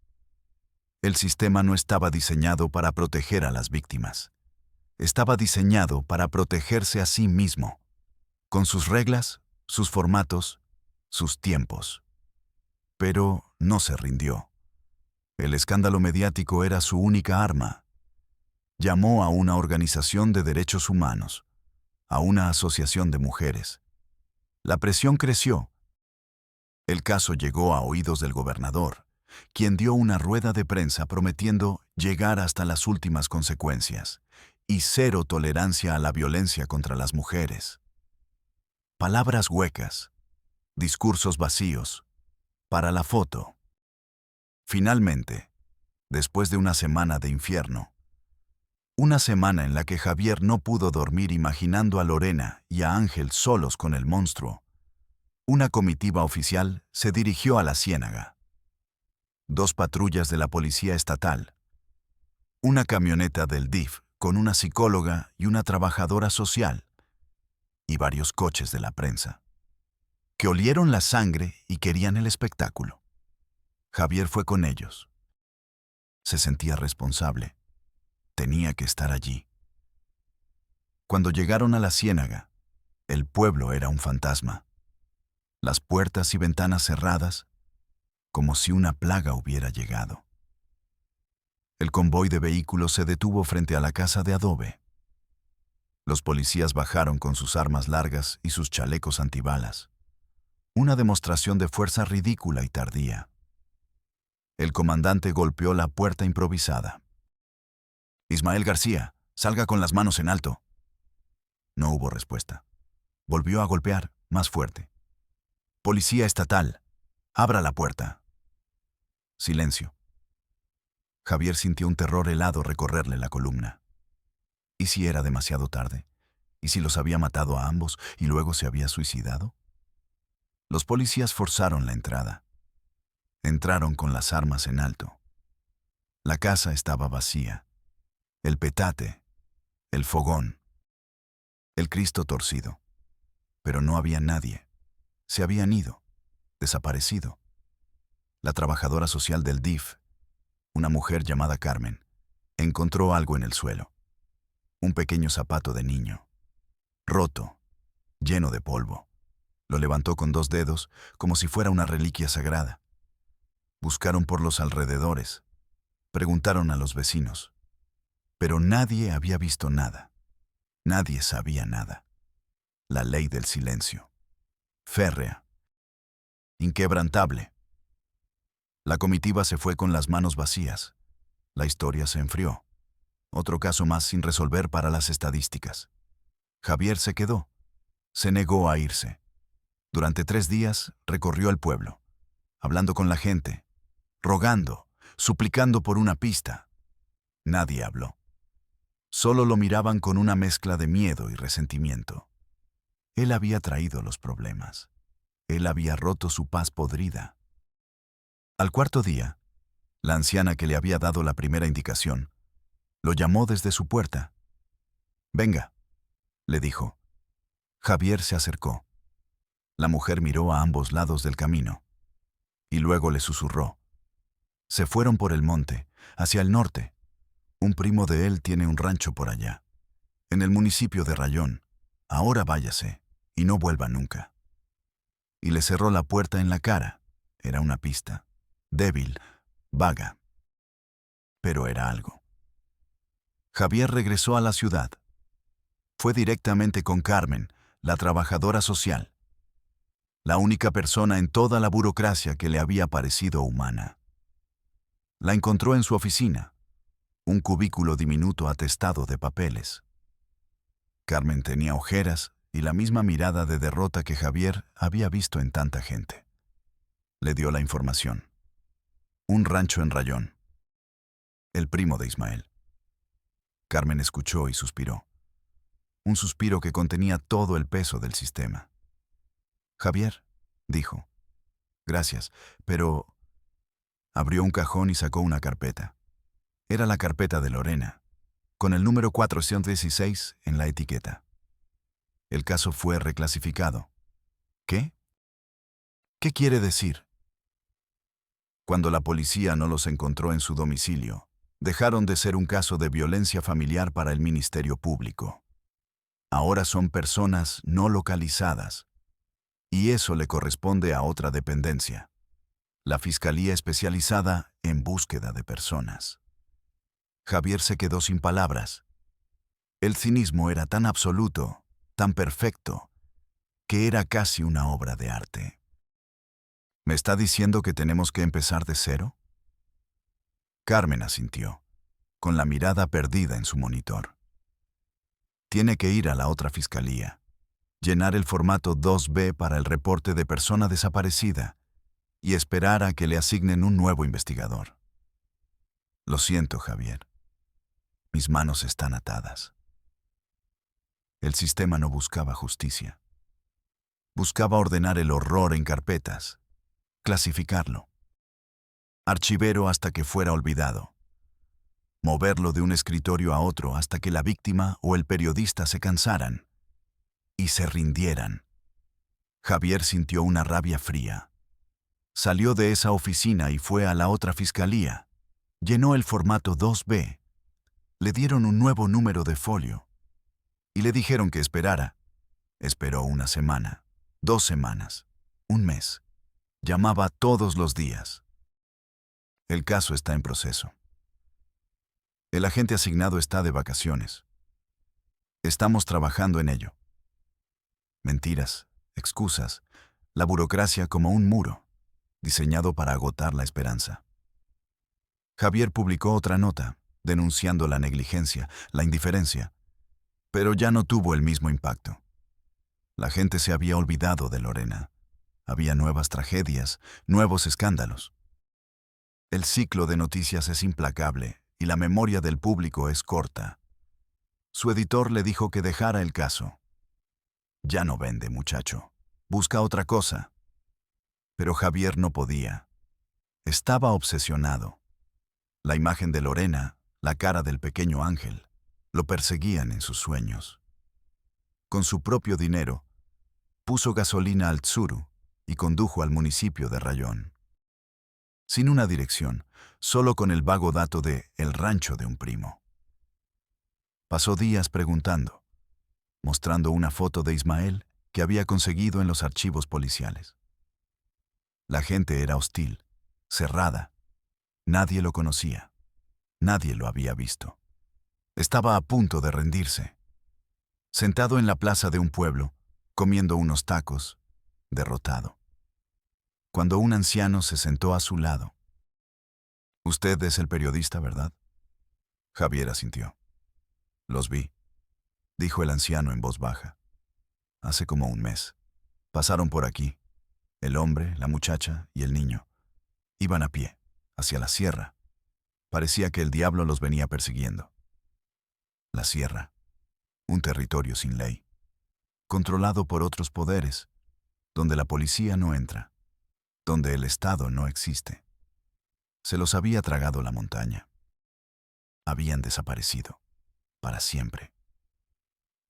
El sistema no estaba diseñado para proteger a las víctimas. Estaba diseñado para protegerse a sí mismo, con sus reglas, sus formatos, sus tiempos. Pero no se rindió. El escándalo mediático era su única arma. Llamó a una organización de derechos humanos, a una asociación de mujeres. La presión creció. El caso llegó a oídos del gobernador, quien dio una rueda de prensa prometiendo llegar hasta las últimas consecuencias y cero tolerancia a la violencia contra las mujeres. Palabras huecas, discursos vacíos, para la foto. Finalmente, después de una semana de infierno, una semana en la que Javier no pudo dormir imaginando a Lorena y a Ángel solos con el monstruo, una comitiva oficial se dirigió a la Ciénaga. 2 patrullas de la Policía Estatal, una camioneta del DIF con una psicóloga y una trabajadora social, y varios coches de la prensa, que olieron la sangre y querían el espectáculo. Javier fue con ellos. Se sentía responsable. Tenía que estar allí. Cuando llegaron a la Ciénaga, el pueblo era un fantasma. Las puertas y ventanas cerradas, como si una plaga hubiera llegado. El convoy de vehículos se detuvo frente a la casa de adobe. Los policías bajaron con sus armas largas y sus chalecos antibalas. Una demostración de fuerza ridícula y tardía. El comandante golpeó la puerta improvisada. «Ismael García, salga con las manos en alto». No hubo respuesta. Volvió a golpear, más fuerte. «Policía estatal, abra la puerta». Silencio. Javier sintió un terror helado recorrerle la columna. ¿Y si era demasiado tarde? ¿Y si los había matado a ambos y luego se había suicidado? Los policías forzaron la entrada. Entraron con las armas en alto. La casa estaba vacía. El petate, el fogón, el Cristo torcido. Pero no había nadie. Se habían ido, desaparecido. La trabajadora social del DIF, una mujer llamada Carmen, encontró algo en el suelo. Un pequeño zapato de niño, roto, lleno de polvo. Lo levantó con 2 dedos, como si fuera una reliquia sagrada. Buscaron por los alrededores. Preguntaron a los vecinos. Pero nadie había visto nada. Nadie sabía nada. La ley del silencio. Férrea. Inquebrantable. La comitiva se fue con las manos vacías. La historia se enfrió. Otro caso más sin resolver para las estadísticas. Javier se quedó. Se negó a irse. Durante 3 días recorrió el pueblo, hablando con la gente, rogando, suplicando por una pista. Nadie habló. Solo lo miraban con una mezcla de miedo y resentimiento. Él había traído los problemas. Él había roto su paz podrida. Al 4.º día, la anciana que le había dado la primera indicación, lo llamó desde su puerta. «Venga», le dijo. Javier se acercó. La mujer miró a ambos lados del camino. Y luego le susurró. Se fueron por el monte, hacia el norte. Un primo de él tiene un rancho por allá, en el municipio de Rayón. Ahora váyase, y no vuelva nunca. Y le cerró la puerta en la cara. Era una pista. Débil, vaga. Pero era algo. Javier regresó a la ciudad. Fue directamente con Carmen, la trabajadora social. La única persona en toda la burocracia que le había parecido humana. La encontró en su oficina, un cubículo diminuto atestado de papeles. Carmen tenía ojeras y la misma mirada de derrota que Javier había visto en tanta gente. Le dio la información. Un rancho en Rayón. El primo de Ismael. Carmen escuchó y suspiró. Un suspiro que contenía todo el peso del sistema. «Javier», dijo. «Gracias, pero...». Abrió un cajón y sacó una carpeta. Era la carpeta de Lorena, con el número 416 en la etiqueta. El caso fue reclasificado. ¿Qué? ¿Qué quiere decir? Cuando la policía no los encontró en su domicilio, dejaron de ser un caso de violencia familiar para el Ministerio Público. Ahora son personas no localizadas. Y eso le corresponde a otra dependencia, la Fiscalía Especializada en Búsqueda de Personas. Javier se quedó sin palabras. El cinismo era tan absoluto, tan perfecto, que era casi una obra de arte. ¿Me está diciendo que tenemos que empezar de cero? Carmen asintió, con la mirada perdida en su monitor. Tiene que ir a la otra fiscalía, llenar el formato 2B para el reporte de persona desaparecida y esperar a que le asignen un nuevo investigador. Lo siento, Javier. Mis manos están atadas. El sistema no buscaba justicia. Buscaba ordenar el horror en carpetas, clasificarlo, archivero hasta que fuera olvidado, moverlo de un escritorio a otro hasta que la víctima o el periodista se cansaran y se rindieran. Javier sintió una rabia fría. Salió de esa oficina y fue a la otra fiscalía. Llenó el formato 2B. Le dieron un nuevo número de folio y le dijeron que esperara. Esperó una semana, 2 semanas, un mes. Llamaba todos los días. El caso está en proceso. El agente asignado está de vacaciones. Estamos trabajando en ello. Mentiras, excusas, la burocracia como un muro, diseñado para agotar la esperanza. Javier publicó otra nota, denunciando la negligencia, la indiferencia, pero ya no tuvo el mismo impacto. La gente se había olvidado de Lorena. Había nuevas tragedias, nuevos escándalos. El ciclo de noticias es implacable y la memoria del público es corta. Su editor le dijo que dejara el caso. Ya no vende, muchacho. Busca otra cosa. Pero Javier no podía. Estaba obsesionado. La imagen de Lorena, la cara del pequeño Ángel, lo perseguían en sus sueños. Con su propio dinero, puso gasolina al Tsuru y condujo al municipio de Rayón. Sin una dirección, solo con el vago dato de el rancho de un primo. Pasó días preguntando, mostrando una foto de Ismael que había conseguido en los archivos policiales. La gente era hostil, cerrada. Nadie lo conocía. Nadie lo había visto. Estaba a punto de rendirse. Sentado en la plaza de un pueblo, comiendo unos tacos, derrotado. Cuando un anciano se sentó a su lado. «Usted es el periodista, ¿verdad?». Javier asintió. «Los vi», dijo el anciano en voz baja. «Hace como un mes. Pasaron por aquí. El hombre, la muchacha y el niño. Iban a pie, hacia la sierra. Parecía que el diablo los venía persiguiendo. La sierra, un territorio sin ley, controlado por otros poderes, donde la policía no entra, donde el Estado no existe. Se los había tragado la montaña. Habían desaparecido, para siempre».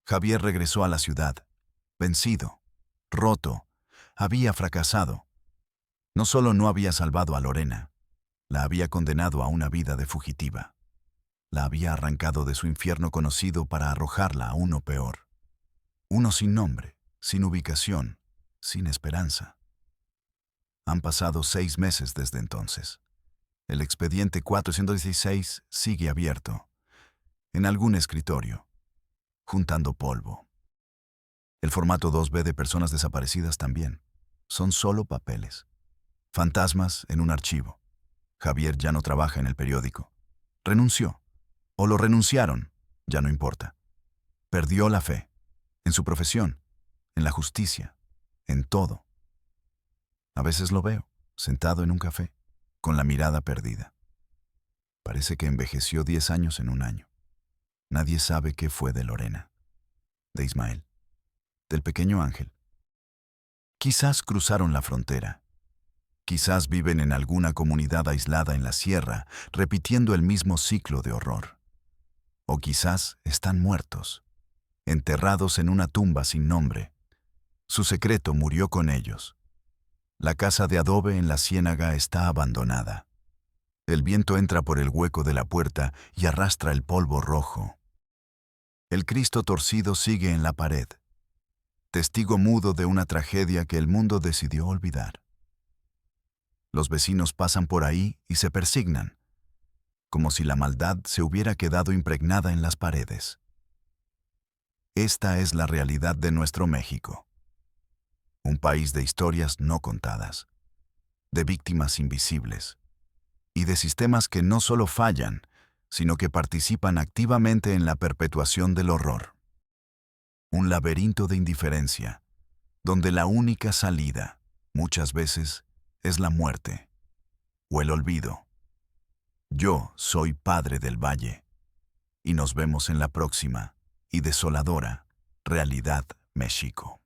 Javier regresó a la ciudad, vencido, roto, había fracasado. No solo no había salvado a Lorena, la había condenado a una vida de fugitiva. La había arrancado de su infierno conocido para arrojarla a uno peor. Uno sin nombre, sin ubicación, sin esperanza. Han pasado 6 meses desde entonces. El expediente 416 sigue abierto, en algún escritorio, juntando polvo. El formato 2B de personas desaparecidas también. Son solo papeles. Fantasmas en un archivo. Javier ya no trabaja en el periódico. Renunció. O lo renunciaron. Ya no importa. Perdió la fe. En su profesión. En la justicia. En todo. A veces lo veo, sentado en un café, con la mirada perdida. Parece que envejeció 10 años en un año. Nadie sabe qué fue de Lorena, de Ismael, del pequeño Ángel. Quizás cruzaron la frontera. Quizás viven en alguna comunidad aislada en la sierra, repitiendo el mismo ciclo de horror. O quizás están muertos, enterrados en una tumba sin nombre. Su secreto murió con ellos. La casa de adobe en la ciénaga está abandonada. El viento entra por el hueco de la puerta y arrastra el polvo rojo. El Cristo torcido sigue en la pared. testigo mudo de una tragedia que el mundo decidió olvidar. Los vecinos pasan por ahí y se persignan, como si la maldad se hubiera quedado impregnada en las paredes. Esta es la realidad de nuestro México. Un país de historias no contadas, de víctimas invisibles y de sistemas que no solo fallan, sino que participan activamente en la perpetuación del horror. Un laberinto de indiferencia, donde la única salida, muchas veces, es la muerte o el olvido. Yo soy Padre del Valle, y nos vemos en la próxima y desoladora Realidad México.